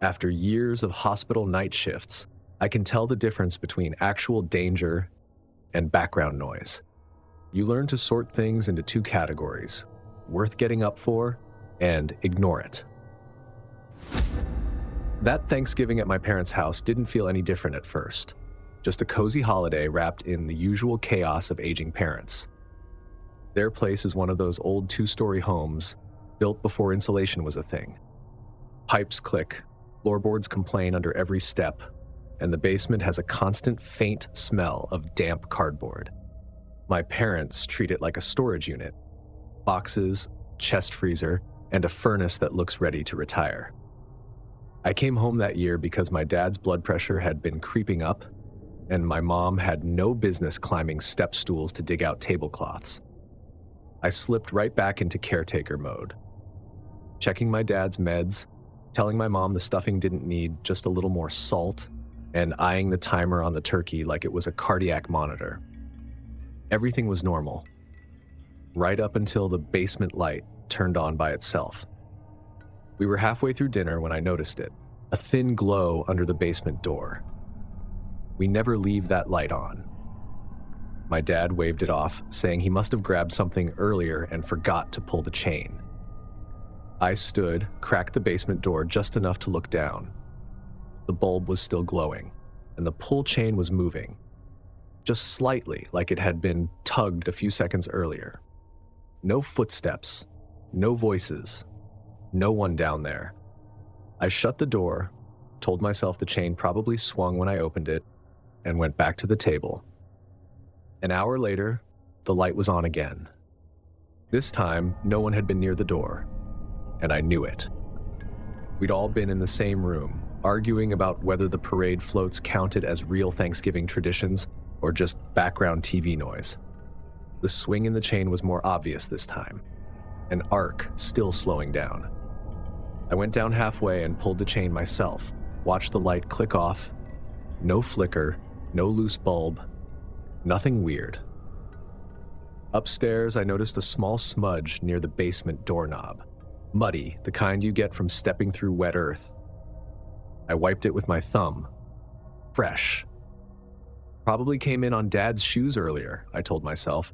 After years of hospital night shifts, I can tell the difference between actual danger and background noise. You learn to sort things into two categories: worth getting up for and ignore it. That Thanksgiving at my parents' house didn't feel any different at first. Just a cozy holiday wrapped in the usual chaos of aging parents. Their place is one of those old two-story homes built before insulation was a thing. Pipes click, floorboards complain under every step, and the basement has a constant faint smell of damp cardboard. My parents treat it like a storage unit: boxes, chest freezer, and a furnace that looks ready to retire. I came home that year because my dad's blood pressure had been creeping up, and my mom had no business climbing step stools to dig out tablecloths. I slipped right back into caretaker mode, checking my dad's meds, telling my mom the stuffing didn't need just a little more salt, and eyeing the timer on the turkey like it was a cardiac monitor. Everything was normal, right up until the basement light turned on by itself. We were halfway through dinner when I noticed it, a thin glow under the basement door. We never leave that light on. My dad waved it off, saying he must have grabbed something earlier and forgot to pull the chain. I stood, cracked the basement door just enough to look down. The bulb was still glowing, and the pull chain was moving, just slightly, like it had been tugged a few seconds earlier. No footsteps, no voices, no one down there. I shut the door, told myself the chain probably swung when I opened it, and went back to the table. An hour later, the light was on again. This time, no one had been near the door, and I knew it. We'd all been in the same room, arguing about whether the parade floats counted as real Thanksgiving traditions or just background TV noise. The swing in the chain was more obvious this time, an arc still slowing down. I went down halfway and pulled the chain myself, watched the light click off. No flicker, no loose bulb, nothing weird. Upstairs, I noticed a small smudge near the basement doorknob. Muddy, the kind you get from stepping through wet earth. I wiped it with my thumb. Fresh. Probably came in on Dad's shoes earlier, I told myself,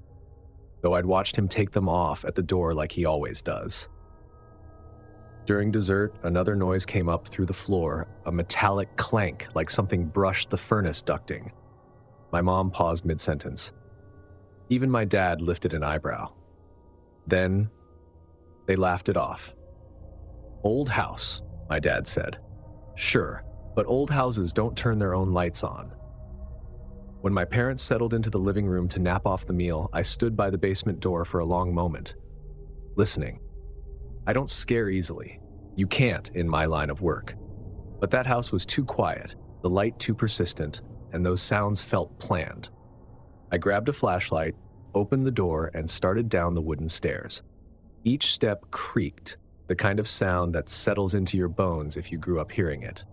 though I'd watched him take them off at the door like he always does. During dessert, another noise came up through the floor, a metallic clank like something brushed the furnace ducting. My mom paused mid-sentence. Even my dad lifted an eyebrow. Then, they laughed it off. "Old house," my dad said. "Sure, but old houses don't turn their own lights on." When my parents settled into the living room to nap off the meal, I stood by the basement door for a long moment, listening. I don't scare easily. You can't in my line of work. But that house was too quiet, the light too persistent, and those sounds felt planned. I grabbed a flashlight, opened the door, and started down the wooden stairs. Each step creaked, the kind of sound that settles into your bones if you grew up hearing it.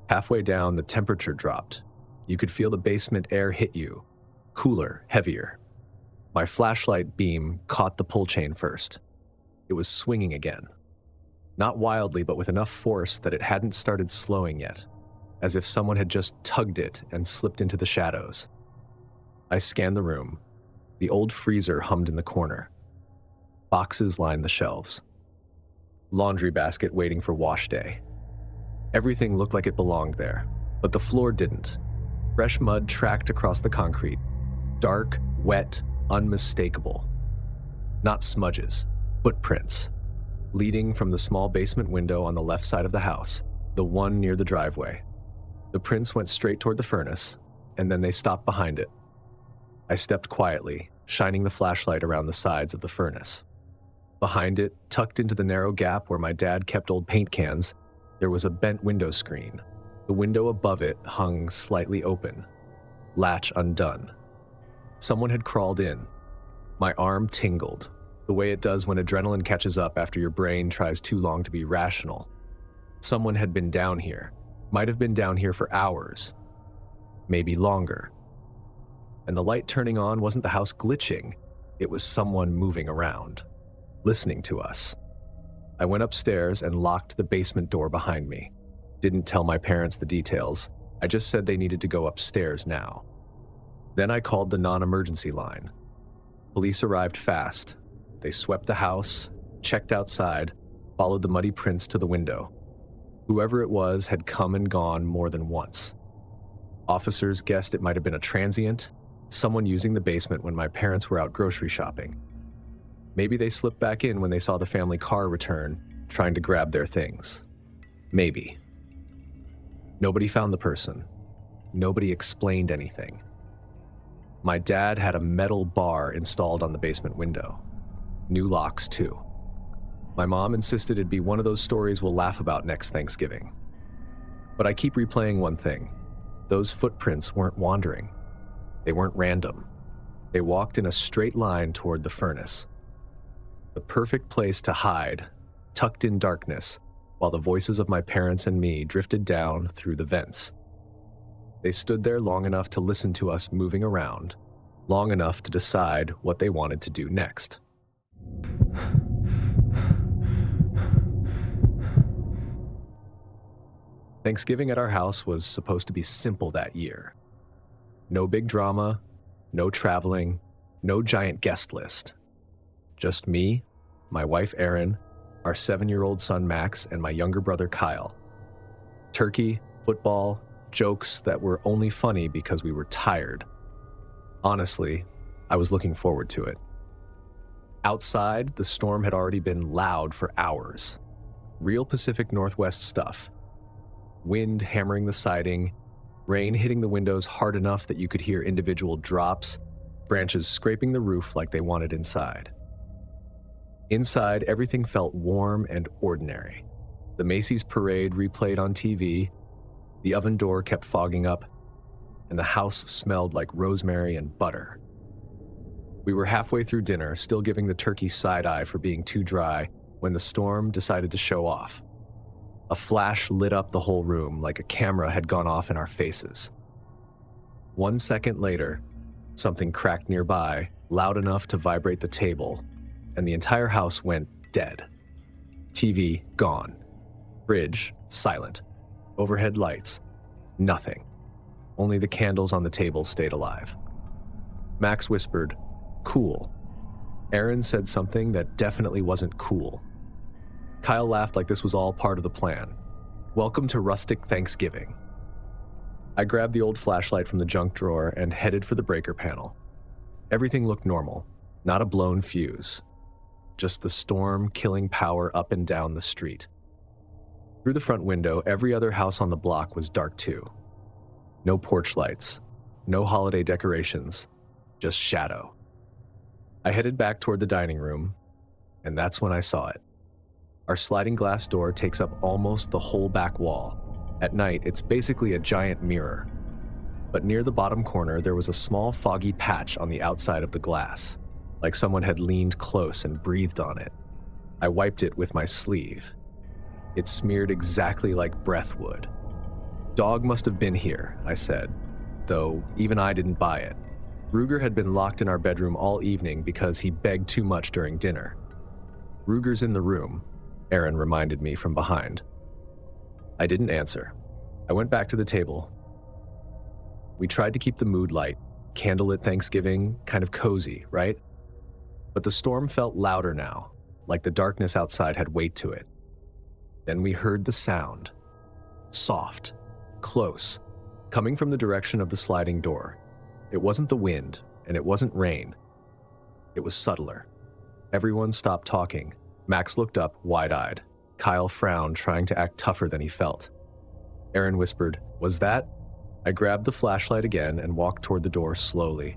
Halfway down, the temperature dropped. You could feel the basement air hit you, cooler, heavier. My flashlight beam caught the pull chain first. It was swinging again. Not wildly, but with enough force that it hadn't started slowing yet, as if someone had just tugged it and slipped into the shadows. I scanned the room. The old freezer hummed in the corner. Boxes lined the shelves. Laundry basket waiting for wash day. Everything looked like it belonged there, but the floor didn't. Fresh mud tracked across the concrete. Dark, wet, unmistakable. Not smudges. Footprints, leading from the small basement window on the left side of the house, the one near the driveway. The prints went straight toward the furnace, and then they stopped behind it. I stepped quietly, shining the flashlight around the sides of the furnace. Behind it, tucked into the narrow gap where my dad kept old paint cans, there was a bent window screen. The window above it hung slightly open, latch undone. Someone had crawled in. My arm tingled, the way it does when adrenaline catches up after your brain tries too long to be rational. Someone had been down here, might have been down here for hours, maybe longer. And the light turning on wasn't the house glitching, it was someone moving around, listening to us. I went upstairs and locked the basement door behind me. Didn't tell my parents the details. I just said they needed to go upstairs now. Then I called the non-emergency line. Police arrived fast. They swept the house, checked outside, followed the muddy prints to the window. Whoever it was had come and gone more than once. Officers guessed it might have been a transient, someone using the basement when my parents were out grocery shopping. Maybe they slipped back in when they saw the family car return, trying to grab their things. Maybe. Nobody found the person. Nobody explained anything. My dad had a metal bar installed on the basement window. New locks, too. My mom insisted it'd be one of those stories we'll laugh about next Thanksgiving. But I keep replaying one thing. Those footprints weren't wandering. They weren't random. They walked in a straight line toward the furnace. The perfect place to hide, tucked in darkness, while the voices of my parents and me drifted down through the vents. They stood there long enough to listen to us moving around, long enough to decide what they wanted to do next. Thanksgiving at our house was supposed to be simple that year. No big drama, no traveling, no giant guest list. Just me, my wife Erin, our 7-year-old son Max, and my younger brother Kyle. Turkey, football, jokes that were only funny because we were tired. Honestly, I was looking forward to it. Outside, the storm had already been loud for hours. Real Pacific Northwest stuff. Wind hammering the siding, rain hitting the windows hard enough that you could hear individual drops, branches scraping the roof like they wanted inside. Inside, everything felt warm and ordinary. The Macy's parade replayed on TV, the oven door kept fogging up, and the house smelled like rosemary and butter. We were halfway through dinner, still giving the turkey side-eye for being too dry, when the storm decided to show off. A flash lit up the whole room like a camera had gone off in our faces. 1 second later, something cracked nearby, loud enough to vibrate the table, and the entire house went dead. TV gone. Fridge silent. Overhead lights nothing. Only the candles on the table stayed alive. Max whispered, "Cool." Erin said something that definitely wasn't cool. Kyle laughed like this was all part of the plan. Welcome to rustic Thanksgiving. I grabbed the old flashlight from the junk drawer and headed for the breaker panel. Everything looked normal, not a blown fuse. Just the storm killing power up and down the street. Through the front window, every other house on the block was dark too. No porch lights, no holiday decorations, just shadow. I headed back toward the dining room, and that's when I saw it. Our sliding glass door takes up almost the whole back wall. At night, it's basically a giant mirror. But near the bottom corner, there was a small foggy patch on the outside of the glass, like someone had leaned close and breathed on it. I wiped it with my sleeve. It smeared exactly like breath would. Dog must have been here, I said, though even I didn't buy it. Ruger had been locked in our bedroom all evening because he begged too much during dinner. Ruger's in the room, Erin reminded me from behind. I didn't answer. I went back to the table. We tried to keep the mood light, candlelit Thanksgiving, kind of cozy, right? But the storm felt louder now, like the darkness outside had weight to it. Then we heard the sound. Soft, close, coming from the direction of the sliding door. It wasn't the wind, and it wasn't rain. It was subtler. Everyone stopped talking. Max looked up, wide-eyed. Kyle frowned, trying to act tougher than he felt. Erin whispered, "Was that?" I grabbed the flashlight again and walked toward the door slowly.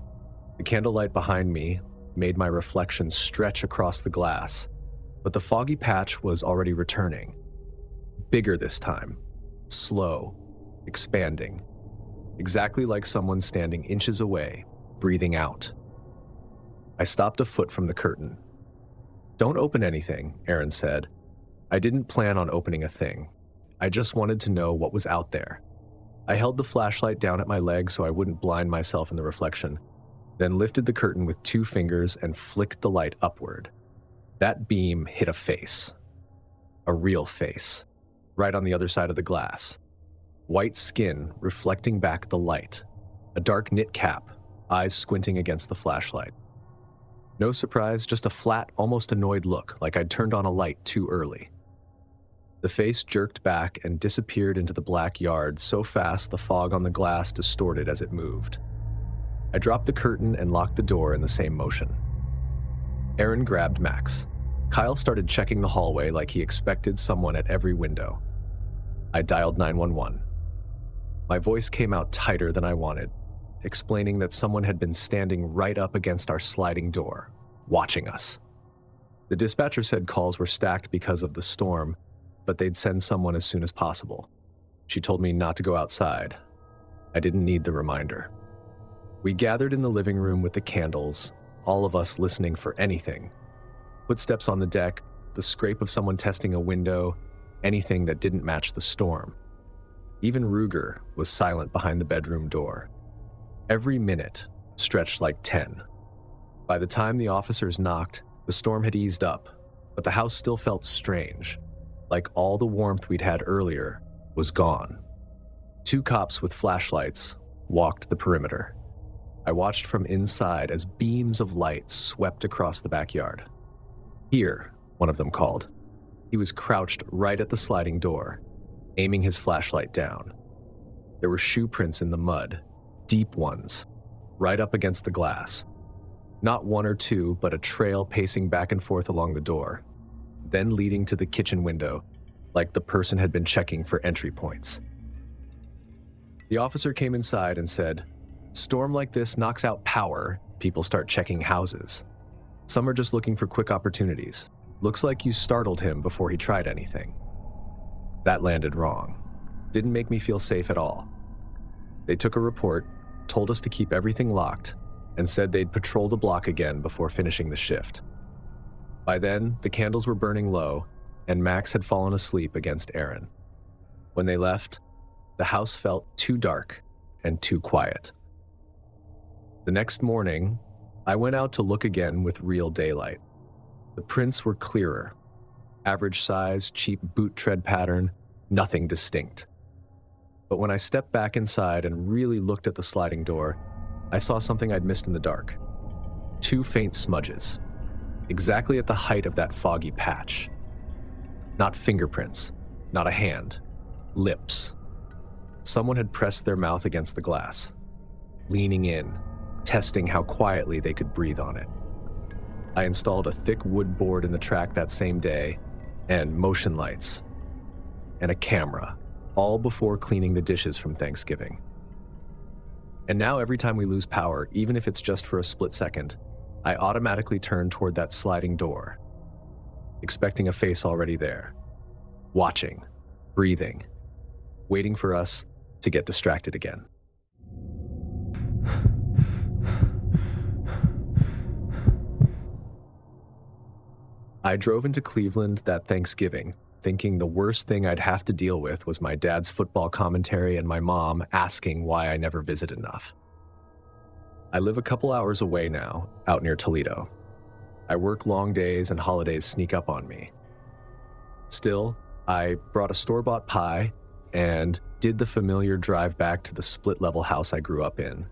The candlelight behind me made my reflection stretch across the glass, but the foggy patch was already returning. Bigger this time. Slow. Expanding. Exactly like someone standing inches away, breathing out. I stopped a foot from the curtain. "Don't open anything," Erin said. I didn't plan on opening a thing. I just wanted to know what was out there. I held the flashlight down at my leg so I wouldn't blind myself in the reflection, then lifted the curtain with 2 fingers and flicked the light upward. That beam hit a face. A real face. right on the other side of the glass. White skin reflecting back the light. A dark knit cap, eyes squinting against the flashlight. No surprise, just a flat, almost annoyed look, like I'd turned on a light too early. The face jerked back and disappeared into the black yard so fast the fog on the glass distorted as it moved. I dropped the curtain and locked the door in the same motion. Aaron grabbed Max. Kyle started checking the hallway like he expected someone at every window. I dialed 911. My voice came out tighter than I wanted, explaining that someone had been standing right up against our sliding door, watching us. The dispatcher said calls were stacked because of the storm, but they'd send someone as soon as possible. She told me not to go outside. I didn't need the reminder. We gathered in the living room with the candles, all of us listening for anything. Footsteps on the deck, the scrape of someone testing a window, anything that didn't match the storm. Even Ruger was silent behind the bedroom door. Every minute stretched like 10. By the time the officers knocked, the storm had eased up, but the house still felt strange, like all the warmth we'd had earlier was gone. 2 cops with flashlights walked the perimeter. I watched from inside as beams of light swept across the backyard. "Here," one of them called. He was crouched right at the sliding door, aiming his flashlight down. There were shoe prints in the mud, deep ones, right up against the glass. Not 1 or 2, but a trail pacing back and forth along the door, then leading to the kitchen window, like the person had been checking for entry points. The officer came inside and said, "Storm like this knocks out power, people start checking houses. Some are just looking for quick opportunities. Looks like you startled him before he tried anything." That landed wrong. Didn't make me feel safe at all. They took a report, told us to keep everything locked, and said they'd patrol the block again before finishing the shift. By then, the candles were burning low, and Max had fallen asleep against Aaron. When they left, the house felt too dark and too quiet. The next morning, I went out to look again with real daylight. The prints were clearer. Average size, cheap boot tread pattern, nothing distinct. But when I stepped back inside and really looked at the sliding door, I saw something I'd missed in the dark. 2 faint smudges, exactly at the height of that foggy patch. Not fingerprints, not a hand, lips. Someone had pressed their mouth against the glass, leaning in, testing how quietly they could breathe on it. I installed a thick wood board in the track that same day, and motion lights, and a camera, all before cleaning the dishes from Thanksgiving. And now every time we lose power, even if it's just for a split second, I automatically turn toward that sliding door, expecting a face already there, watching, breathing, waiting for us to get distracted again. I drove into Cleveland that Thanksgiving, thinking the worst thing I'd have to deal with was my dad's football commentary and my mom asking why I never visit enough. I live a couple hours away now, out near Toledo. I work long days and holidays sneak up on me. Still, I brought a store-bought pie and did the familiar drive back to the split-level house I grew up in.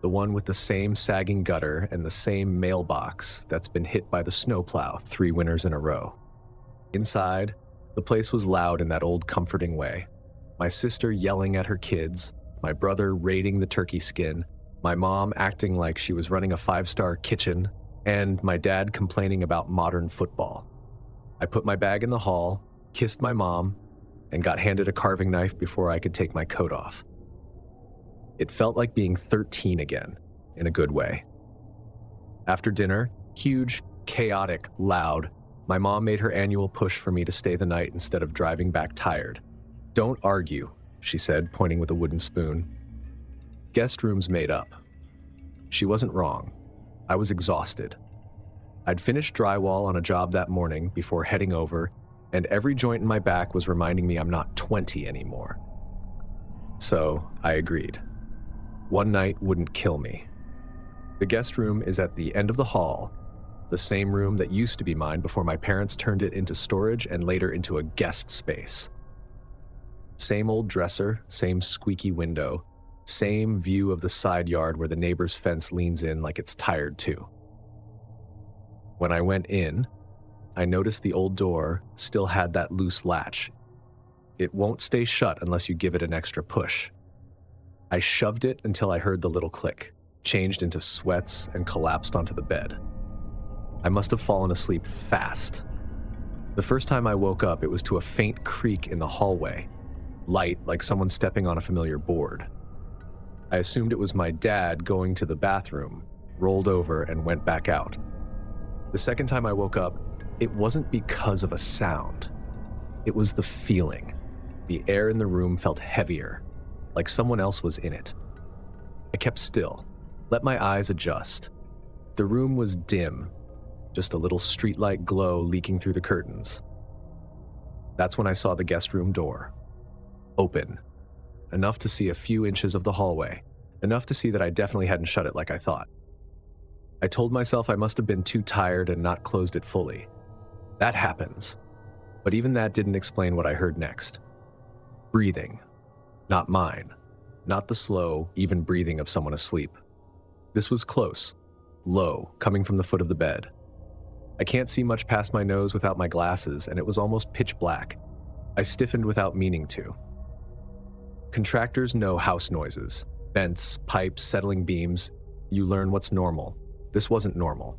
The one with the same sagging gutter and the same mailbox that's been hit by the snowplow 3 winters in a row. Inside, the place was loud in that old comforting way. My sister yelling at her kids, my brother raiding the turkey skin, my mom acting like she was running a 5-star kitchen, and my dad complaining about modern football. I put my bag in the hall, kissed my mom, and got handed a carving knife before I could take my coat off. It felt like being 13 again, in a good way. After dinner, huge, chaotic, loud, my mom made her annual push for me to stay the night instead of driving back tired. "Don't argue," she said, pointing with a wooden spoon. "Guest room's made up." She wasn't wrong. I was exhausted. I'd finished drywall on a job that morning before heading over, and every joint in my back was reminding me I'm not 20 anymore. So I agreed. One night wouldn't kill me. The guest room is at the end of the hall, the same room that used to be mine before my parents turned it into storage and later into a guest space. Same old dresser, same squeaky window, same view of the side yard where the neighbor's fence leans in like it's tired too. When I went in, I noticed the old door still had that loose latch. It won't stay shut unless you give it an extra push. I shoved it until I heard the little click, changed into sweats, and collapsed onto the bed. I must have fallen asleep fast. The first time I woke up, it was to a faint creak in the hallway, light like someone stepping on a familiar board. I assumed it was my dad going to the bathroom, rolled over, and went back out. The second time I woke up, it wasn't because of a sound. It was the feeling. The air in the room felt heavier, like someone else was in it. I kept still, let my eyes adjust. The room was dim, just a little streetlight glow leaking through the curtains. That's when I saw the guest room door. Open. Enough to see a few inches of the hallway. Enough to see that I definitely hadn't shut it like I thought. I told myself I must have been too tired and not closed it fully. That happens. But even that didn't explain what I heard next. Breathing. Not mine. Not the slow, even breathing of someone asleep. This was close. Low, coming from the foot of the bed. I can't see much past my nose without my glasses, and it was almost pitch black. I stiffened without meaning to. Contractors know house noises. Vents, pipes, settling beams. You learn what's normal. This wasn't normal.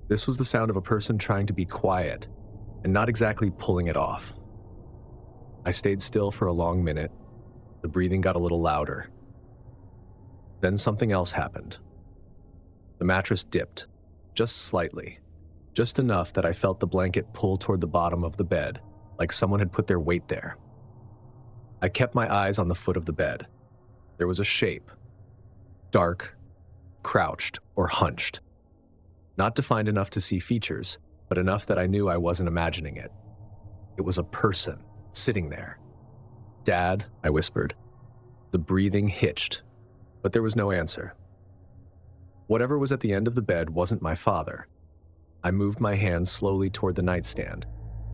This was the sound of a person trying to be quiet, and not exactly pulling it off. I stayed still for a long minute. The breathing got a little louder. Then something else happened. The mattress dipped, just slightly, just enough that I felt the blanket pull toward the bottom of the bed, like someone had put their weight there. I kept my eyes on the foot of the bed. There was a shape. Dark, crouched, or hunched. Not defined enough to see features, but enough that I knew I wasn't imagining it. It was a person, sitting there. "Dad," I whispered. The breathing hitched, but there was no answer. Whatever was at the end of the bed wasn't my father. I moved my hand slowly toward the nightstand.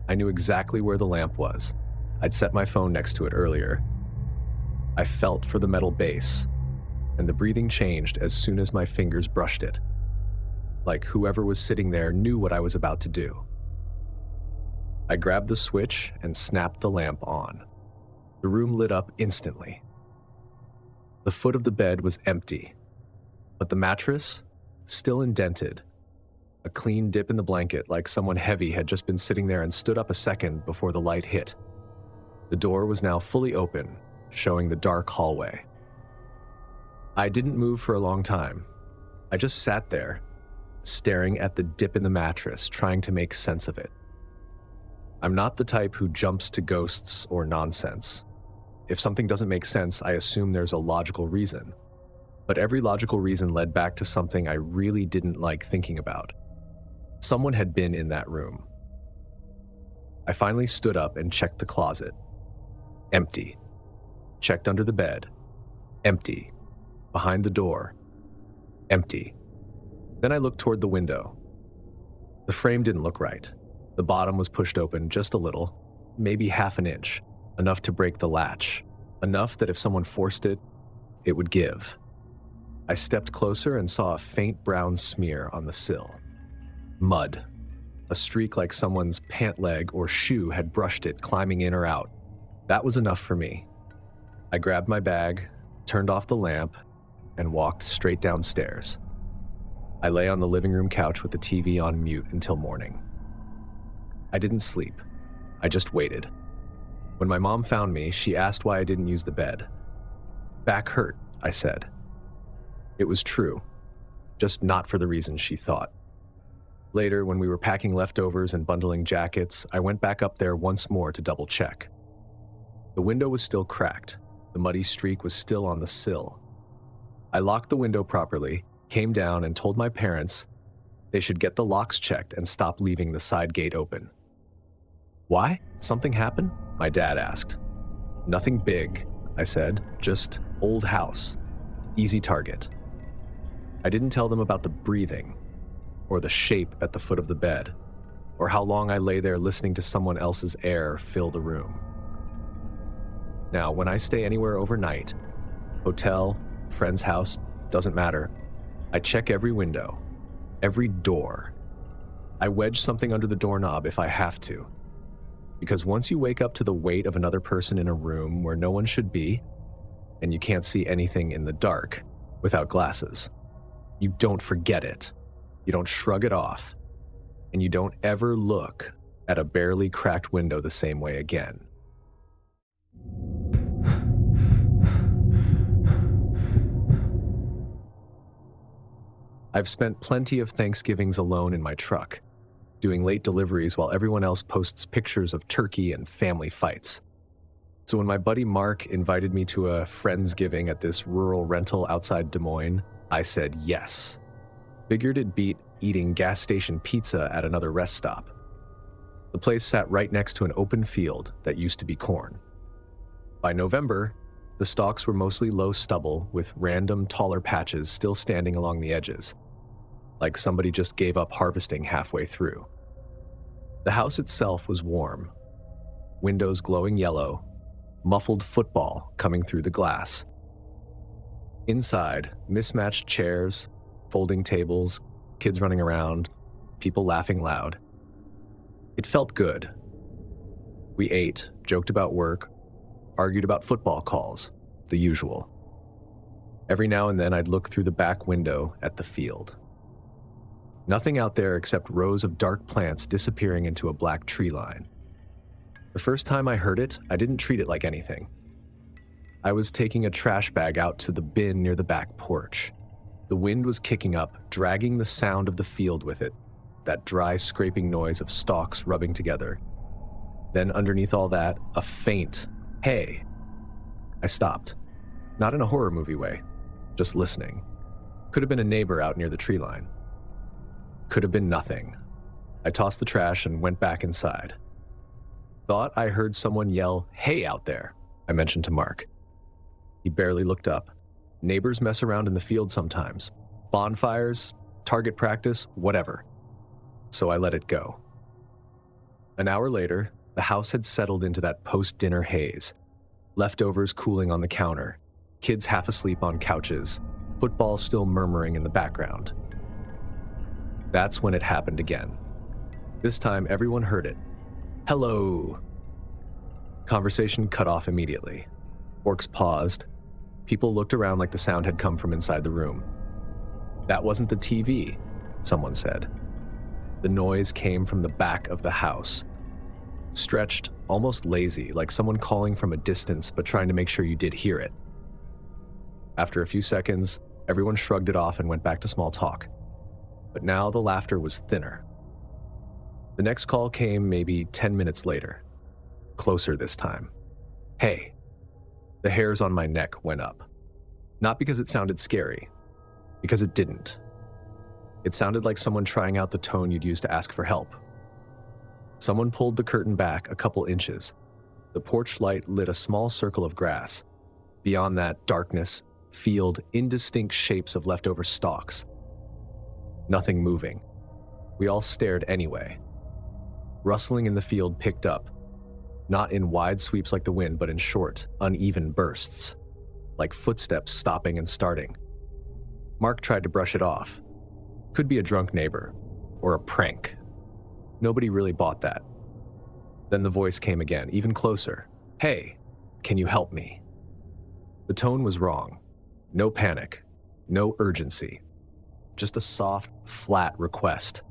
I knew exactly where the lamp was. I'd set my phone next to it earlier. I felt for the metal base, and the breathing changed as soon as my fingers brushed it. Like whoever was sitting there knew what I was about to do. I grabbed the switch and snapped the lamp on. The room lit up instantly. The foot of the bed was empty, but the mattress, still indented. A clean dip in the blanket, like someone heavy had just been sitting there and stood up a second before the light hit. The door was now fully open, showing the dark hallway. I didn't move for a long time. I just sat there, staring at the dip in the mattress, trying to make sense of it. I'm not the type who jumps to ghosts or nonsense. If something doesn't make sense, I assume there's a logical reason. But every logical reason led back to something I really didn't like thinking about. Someone had been in that room. I finally stood up and checked the closet. Empty. Checked under the bed. Empty. Behind the door. Empty. Then I looked toward the window. The frame didn't look right. The bottom was pushed open just a little, maybe half an inch, enough to break the latch, enough that if someone forced it, it would give. I stepped closer and saw a faint brown smear on the sill. Mud. A streak like someone's pant leg or shoe had brushed it, climbing in or out. That was enough for me. I grabbed my bag, turned off the lamp, and walked straight downstairs. I lay on the living room couch with the TV on mute until morning. I didn't sleep. I just waited. When my mom found me, she asked why I didn't use the bed. "Back hurt," I said. It was true, just not for the reasons she thought. Later, when we were packing leftovers and bundling jackets, I went back up there once more to double check. The window was still cracked. The muddy streak was still on the sill. I locked the window properly, came down and told my parents they should get the locks checked and stop leaving the side gate open. "Why? Something happened?" my dad asked. "Nothing big," I said, "just old house. Easy target." I didn't tell them about the breathing, or the shape at the foot of the bed, or how long I lay there listening to someone else's air fill the room. Now, when I stay anywhere overnight, hotel, friend's house, doesn't matter, I check every window, every door. I wedge something under the doorknob if I have to. Because once you wake up to the weight of another person in a room where no one should be, and you can't see anything in the dark without glasses, you don't forget it. You don't shrug it off. And you don't ever look at a barely cracked window the same way again. I've spent plenty of Thanksgivings alone in my truck, doing late deliveries while everyone else posts pictures of turkey and family fights. So when my buddy Mark invited me to a Friendsgiving at this rural rental outside Des Moines, I said yes. Figured it beat eating gas station pizza at another rest stop. The place sat right next to an open field that used to be corn. By November, the stalks were mostly low stubble with random taller patches still standing along the edges, like somebody just gave up harvesting halfway through. The house itself was warm, windows glowing yellow, muffled football coming through the glass. Inside, mismatched chairs, folding tables, kids running around, people laughing loud. It felt good. We ate, joked about work, argued about football calls, the usual. Every now and then I'd look through the back window at the field. Nothing out there except rows of dark plants disappearing into a black tree line. The first time I heard it, I didn't treat it like anything. I was taking a trash bag out to the bin near the back porch. The wind was kicking up, dragging the sound of the field with it, that dry scraping noise of stalks rubbing together. Then underneath all that, a faint, "Hey." I stopped. Not in a horror movie way, just listening. Could have been a neighbor out near the tree line. Could have been nothing. I tossed the trash and went back inside. Thought I heard someone yell, "Hey out there," I mentioned to Mark. He barely looked up. Neighbors mess around in the field sometimes. Bonfires, target practice, whatever. So I let it go. An hour later, the house had settled into that post-dinner haze. Leftovers cooling on the counter, kids half asleep on couches, football still murmuring in the background. That's when it happened again. This time, everyone heard it. "Hello." Conversation cut off immediately. Orcs paused. People looked around like the sound had come from inside the room. "That wasn't the TV," someone said. The noise came from the back of the house. Stretched, almost lazy, like someone calling from a distance but trying to make sure you did hear it. After a few seconds, everyone shrugged it off and went back to small talk. But now the laughter was thinner. The next call came maybe 10 minutes later. Closer this time. "Hey." The hairs on my neck went up. Not because it sounded scary, because it didn't. It sounded like someone trying out the tone you'd use to ask for help. Someone pulled the curtain back a couple inches. The porch light lit a small circle of grass. Beyond that, darkness, field, indistinct shapes of leftover stalks. Nothing moving. We all stared anyway. Rustling in the field picked up, not in wide sweeps like the wind, but in short, uneven bursts, like footsteps stopping and starting. Mark tried to brush it off. Could be a drunk neighbor, or a prank. Nobody really bought that. Then the voice came again, even closer. "Hey, can you help me?" The tone was wrong. No panic, no urgency. Just a soft, flat request,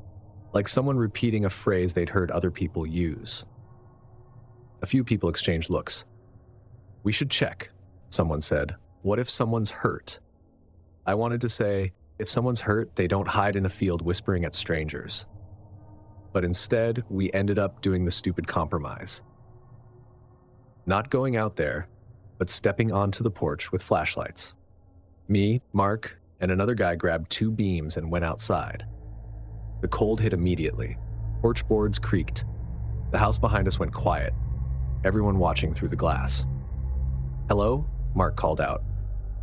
like someone repeating a phrase they'd heard other people use. A few people exchanged looks. "We should check," someone said. "What if someone's hurt?" I wanted to say, if someone's hurt, they don't hide in a field whispering at strangers. But instead, we ended up doing the stupid compromise. Not going out there, but stepping onto the porch with flashlights. Me, Mark, and another guy grabbed 2 beams and went outside. The cold hit immediately. Porch boards creaked. The house behind us went quiet. Everyone watching through the glass. "Hello?" Mark called out.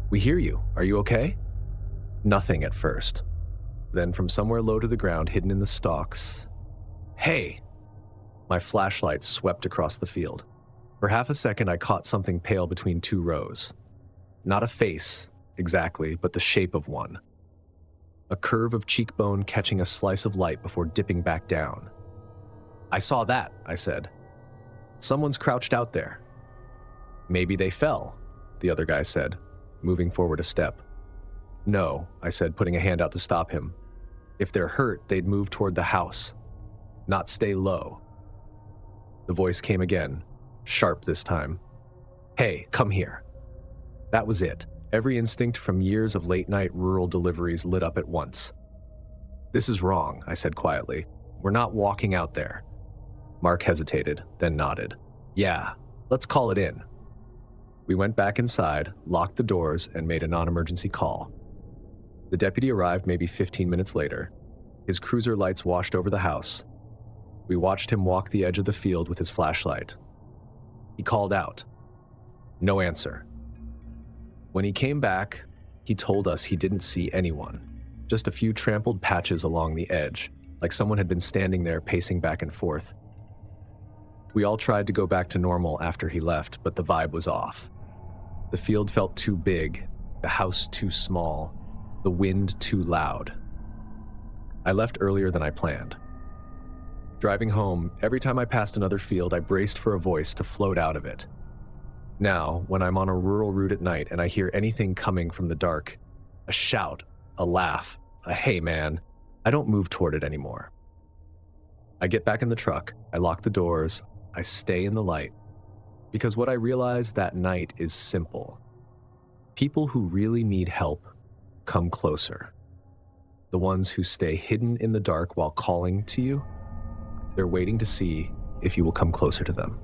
"We hear you. Are you okay?" Nothing at first. Then from somewhere low to the ground, hidden in the stalks, "Hey!" My flashlight swept across the field. For half a second, I caught something pale between two rows. Not a face, exactly, but the shape of one. A curve of cheekbone catching a slice of light before dipping back down. "I saw that," I said. "Someone's crouched out there." "Maybe they fell," the other guy said, moving forward a step. "No," I said, putting a hand out to stop him. "If they're hurt, they'd move toward the house, not stay low." The voice came again, sharp this time. "Hey, come here." That was it. Every instinct from years of late-night rural deliveries lit up at once. "This is wrong," I said quietly. "We're not walking out there." Mark hesitated, then nodded. "Yeah, let's call it in." We went back inside, locked the doors, and made a non-emergency call. The deputy arrived maybe 15 minutes later. His cruiser lights washed over the house. We watched him walk the edge of the field with his flashlight. He called out. No answer. When he came back, he told us he didn't see anyone, just a few trampled patches along the edge, like someone had been standing there pacing back and forth. We all tried to go back to normal after he left, but the vibe was off. The field felt too big, the house too small, the wind too loud. I left earlier than I planned. Driving home, every time I passed another field, I braced for a voice to float out of it. Now, when I'm on a rural route at night and I hear anything coming from the dark, a shout, a laugh, a "hey man," I don't move toward it anymore. I get back in the truck, I lock the doors, I stay in the light. Because what I realized that night is simple. People who really need help come closer. The ones who stay hidden in the dark while calling to you, they're waiting to see if you will come closer to them.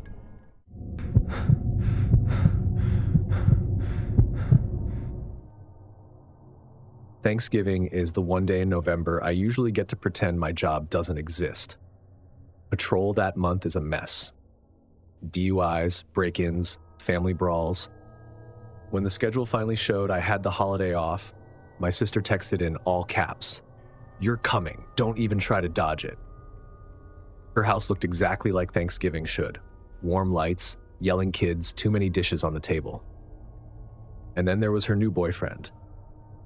Thanksgiving is the one day in November I usually get to pretend my job doesn't exist. Patrol that month is a mess. DUIs, break-ins, family brawls. When the schedule finally showed I had the holiday off, my sister texted in all caps, "You're coming, don't even try to dodge it." Her house looked exactly like Thanksgiving should. Warm lights, yelling kids, too many dishes on the table. And then there was her new boyfriend,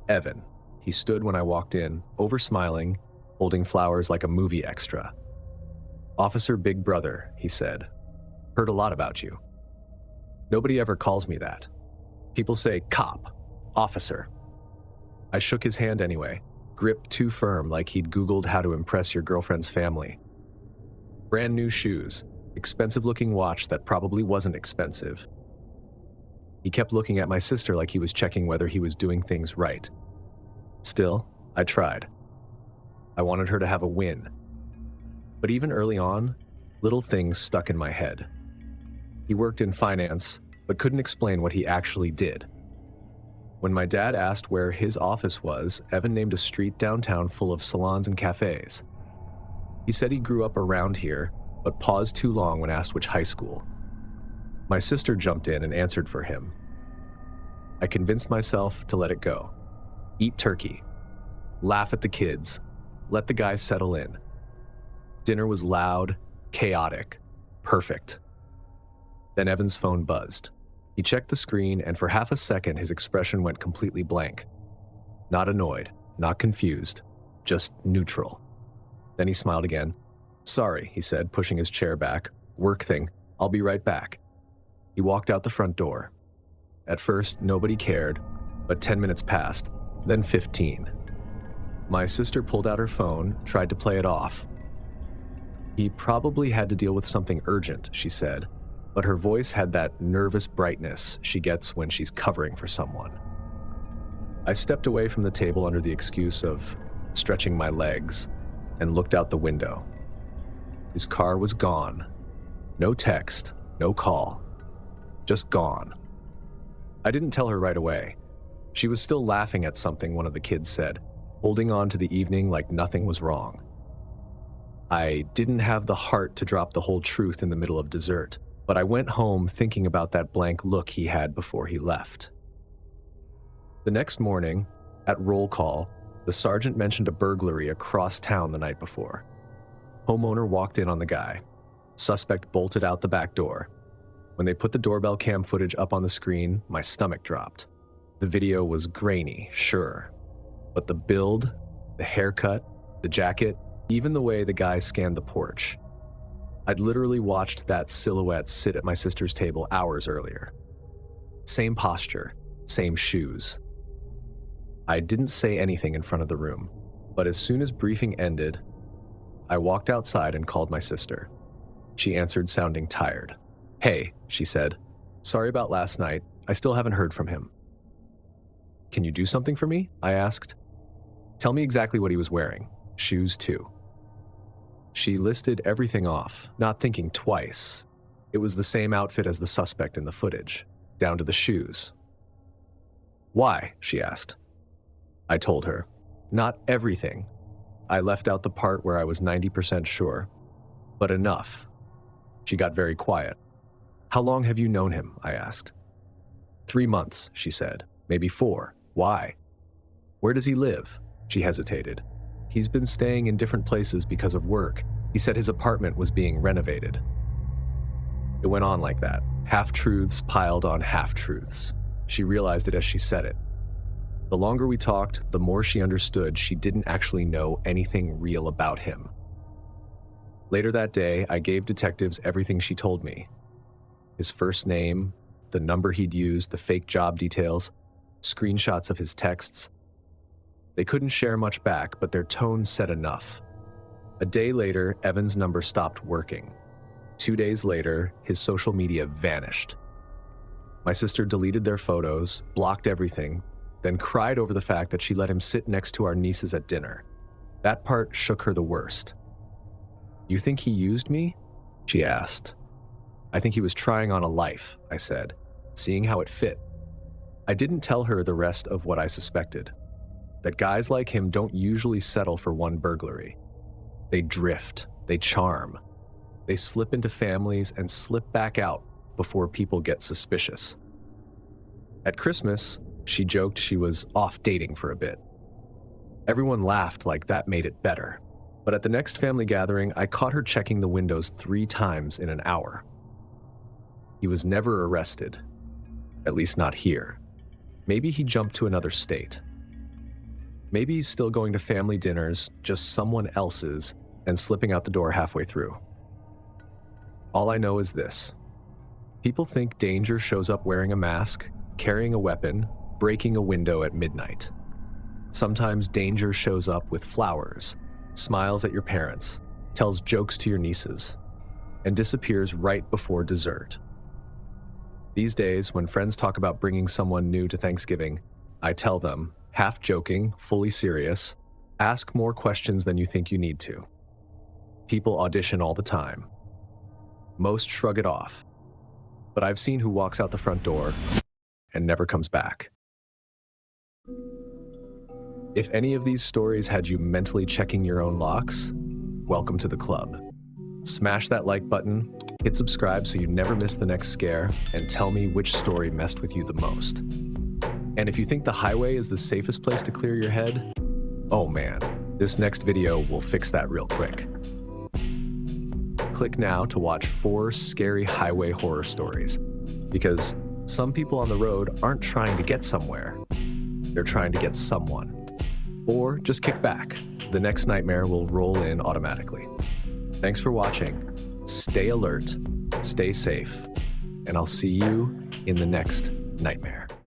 Evan. He stood when I walked in, over-smiling, holding flowers like a movie extra. "Officer Big Brother," he said. "Heard a lot about you." Nobody ever calls me that. People say cop, officer. I shook his hand anyway, gripped too firm like he'd Googled how to impress your girlfriend's family. Brand new shoes, expensive-looking watch that probably wasn't expensive. He kept looking at my sister like he was checking whether he was doing things right. Still, I tried. I wanted her to have a win. But even early on, little things stuck in my head. He worked in finance, but couldn't explain what he actually did. When my dad asked where his office was, Evan named a street downtown full of salons and cafes. He said he grew up around here, but paused too long when asked which high school. My sister jumped in and answered for him. I convinced myself to let it go. Eat turkey. Laugh at the kids. Let the guy settle in. Dinner was loud, chaotic, perfect. Then Evan's phone buzzed. He checked the screen, and for half a second, his expression went completely blank. Not annoyed, not confused, just neutral. Then he smiled again. "Sorry," he said, pushing his chair back. "Work thing. I'll be right back." He walked out the front door. At first, nobody cared, but 10 minutes passed, then 15. My sister pulled out her phone, tried to play it off. "He probably had to deal with something urgent," she said, but her voice had that nervous brightness she gets when she's covering for someone. I stepped away from the table under the excuse of stretching my legs and looked out the window. His car was gone. No text, no call. Just gone. I didn't tell her right away. She was still laughing at something one of the kids said, holding on to the evening like nothing was wrong. I didn't have the heart to drop the whole truth in the middle of dessert, but I went home thinking about that blank look he had before he left. The next morning, at roll call, the sergeant mentioned a burglary across town the night before. Homeowner walked in on the guy. Suspect bolted out the back door. When they put the doorbell cam footage up on the screen, my stomach dropped. The video was grainy, sure, but the build, the haircut, the jacket, even the way the guy scanned the porch. I'd literally watched that silhouette sit at my sister's table hours earlier. Same posture, same shoes. I didn't say anything in front of the room, but as soon as briefing ended, I walked outside and called my sister. She answered sounding tired. "Hey," she said. "Sorry about last night. I still haven't heard from him." "Can you do something for me?" I asked. "Tell me exactly what he was wearing. Shoes too." She listed everything off, not thinking twice. It was the same outfit as the suspect in the footage, down to the shoes. "Why?" she asked. I told her. Not everything. I left out the part where I was 90% sure, but enough. She got very quiet. "How long have you known him?" I asked. 3 months, she said. "Maybe 4. Why?" "Where does he live?" She hesitated. "He's been staying in different places because of work. He said his apartment was being renovated." It went on like that, half-truths piled on half-truths. She realized it as she said it. The longer we talked, the more she understood she didn't actually know anything real about him. Later that day, I gave detectives everything she told me. His first name, the number he'd used, the fake job details, screenshots of his texts. They couldn't share much back, but their tone said enough. A day later, Evan's number stopped working. 2 days later, his social media vanished. My sister deleted their photos, blocked everything, then cried over the fact that she let him sit next to our nieces at dinner. That part shook her the worst. "You think he used me?" she asked. "I think he was trying on a life," I said, seeing how it fit. I didn't tell her the rest of what I suspected, that guys like him don't usually settle for one burglary. They drift, they charm, they slip into families and slip back out before people get suspicious. At Christmas, she joked she was off dating for a bit. Everyone laughed like that made it better. But at the next family gathering, I caught her checking the windows 3 times in an hour. He was never arrested, at least not here. Maybe he jumped to another state. Maybe he's still going to family dinners, just someone else's, and slipping out the door halfway through. All I know is this. People think danger shows up wearing a mask, carrying a weapon, breaking a window at midnight. Sometimes danger shows up with flowers, smiles at your parents, tells jokes to your nieces, and disappears right before dessert. These days, when friends talk about bringing someone new to Thanksgiving, I tell them, half joking, fully serious, ask more questions than you think you need to. People audition all the time. Most shrug it off, but I've seen who walks out the front door and never comes back. If any of these stories had you mentally checking your own locks, welcome to the club. Smash that like button, hit subscribe so you never miss the next scare, and tell me which story messed with you the most. And if you think the highway is the safest place to clear your head, oh man, this next video will fix that real quick. Click now to watch 4 scary highway horror stories, because some people on the road aren't trying to get somewhere, they're trying to get someone. Or just kick back, the next nightmare will roll in automatically. Thanks for watching, stay alert, stay safe, and I'll see you in the next nightmare.